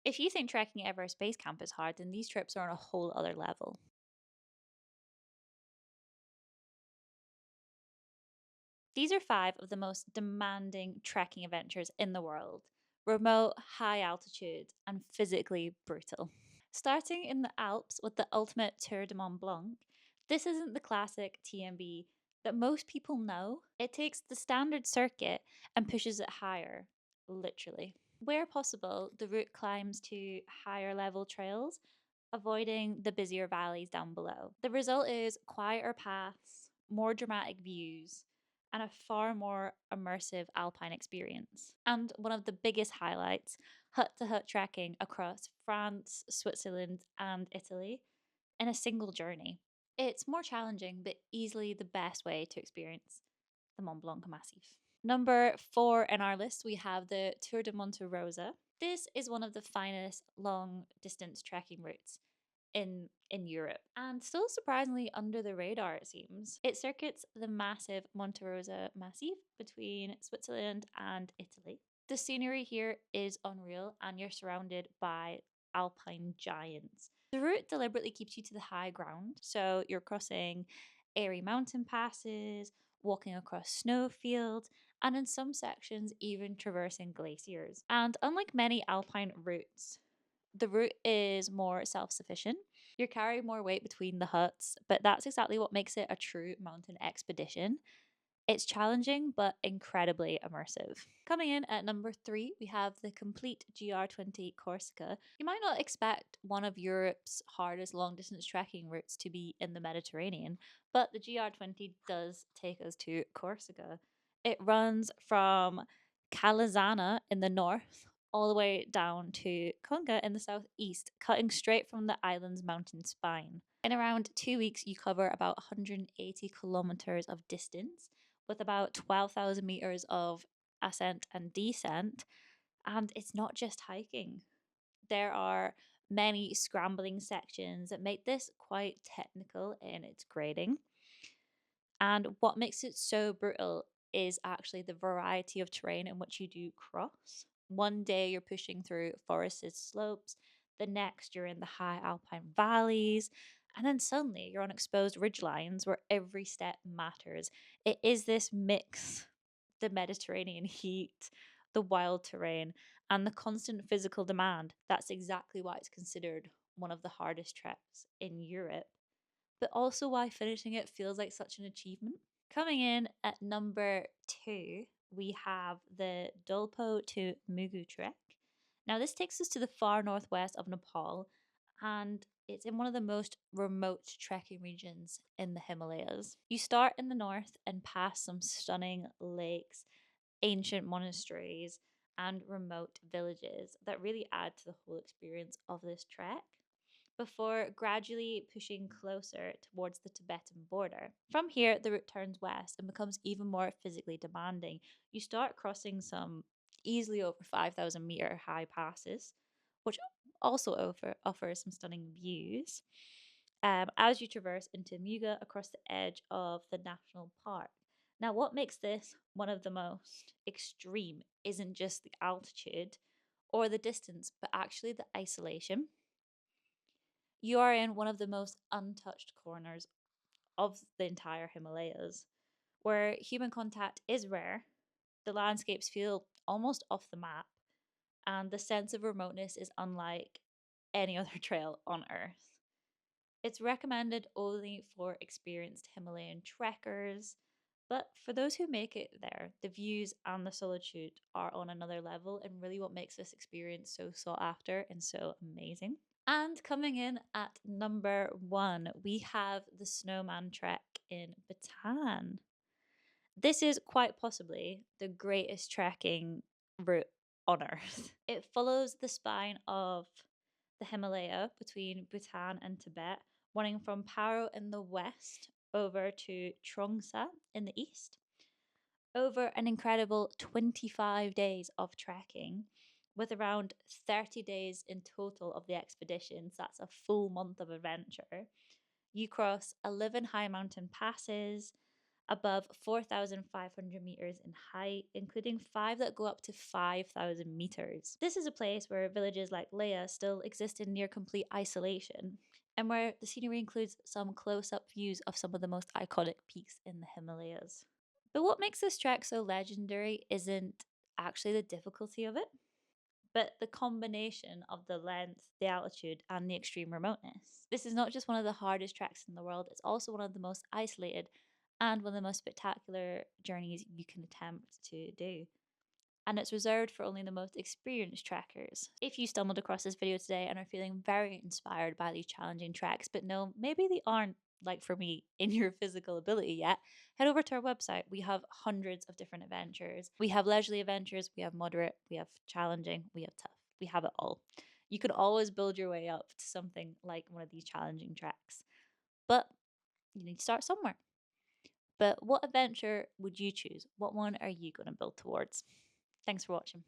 If you think trekking at Everest Base Camp is hard, then these trips are on a whole other level. These are 5 of the most demanding trekking adventures in the world: remote, high altitude, and physically brutal. Starting in the Alps with the ultimate Tour du Mont Blanc, this isn't the classic TMB that most people know. It takes the standard circuit and pushes it higher, literally. Where possible, the route climbs to higher level trails, avoiding the busier valleys down below. The result is quieter paths, more dramatic views, and a far more immersive alpine experience. And one of the biggest highlights, hut to hut trekking across France, Switzerland, and Italy in a single journey. It's more challenging, but easily the best way to experience the Mont Blanc Massif. Number 4 in our list, we have the Tour de Monte Rosa. This is one of the finest long distance trekking routes in Europe, and still surprisingly under the radar, it seems. It circuits the massive Monte Rosa Massif between Switzerland and Italy. The scenery here is unreal, and you're surrounded by alpine giants. The route deliberately keeps you to the high ground, so you're crossing airy mountain passes, walking across snowfields, and in some sections, even traversing glaciers. And unlike many alpine routes, the route is more self sufficient. You're carrying more weight between the huts, but that's exactly what makes it a true mountain expedition. It's challenging but incredibly immersive. Coming in at number 3, we have the Complete GR20 Corsica. You might not expect one of Europe's hardest long distance trekking routes to be in the Mediterranean, but the GR20 does take us to Corsica. It runs from Calazana in the north all the way down to Conga in the southeast, cutting straight from the island's mountain spine. In around 2 weeks, you cover about 180 kilometers of distance with about 12,000 meters of ascent and descent. And it's not just hiking, there are many scrambling sections that make this quite technical in its grading. And what makes it so brutal is actually the variety of terrain in which you do cross. One day you're pushing through forested slopes, the next you're in the high alpine valleys, and then suddenly you're on exposed ridgelines where every step matters. It is this mix: the Mediterranean heat, the wild terrain, and the constant physical demand. That's exactly why it's considered one of the hardest treks in Europe, but also why finishing it feels like such an achievement. Coming in at number 2, we have the Dolpo to Mugu Trek. Now, this takes us to the far northwest of Nepal, and it's in one of the most remote trekking regions in the Himalayas. You start in the north and pass some stunning lakes, ancient monasteries, and remote villages that really add to the whole experience of this trek before gradually pushing closer towards the Tibetan border. From here, the route turns west and becomes even more physically demanding. You start crossing some easily over 5,000-meter high passes, which also offers some stunning views as you traverse into Muga across the edge of the national park. Now, what makes this one of the most extreme isn't just the altitude or the distance, but actually the isolation. You are in one of the most untouched corners of the entire Himalayas, where human contact is rare, the landscapes feel almost off the map, and the sense of remoteness is unlike any other trail on Earth. It's recommended only for experienced Himalayan trekkers, but for those who make it there, the views and the solitude are on another level, and really what makes this experience so sought after and so amazing. And coming in at number 1, we have the Snowman Trek in Bhutan. This is quite possibly the greatest trekking route on Earth. It follows the spine of the Himalaya between Bhutan and Tibet, running from Paro in the west over to Trongsa in the east. Over an incredible 25 days of trekking, with around 30 days in total of the expedition, so that's a full month of adventure. You cross 11 high mountain passes, above 4,500 meters in height, including 5 that go up to 5,000 meters. This is a place where villages like Leia still exist in near complete isolation, and where the scenery includes some close up views of some of the most iconic peaks in the Himalayas. But what makes this trek so legendary isn't actually the difficulty of it, but the combination of the length, the altitude, and the extreme remoteness. This is not just one of the hardest treks in the world, it's also one of the most isolated and one of the most spectacular journeys you can attempt to do. And it's reserved for only the most experienced trekkers. If you stumbled across this video today and are feeling very inspired by these challenging treks, but no, maybe they aren't like for me in your physical ability yet, head over to our website. We have hundreds of different adventures. We have leisurely adventures, we have moderate, we have challenging, we have tough. We have it all. You can always build your way up to something like one of these challenging treks, but you need to start somewhere. But what adventure would you choose? What one are you going to build towards? Thanks for watching.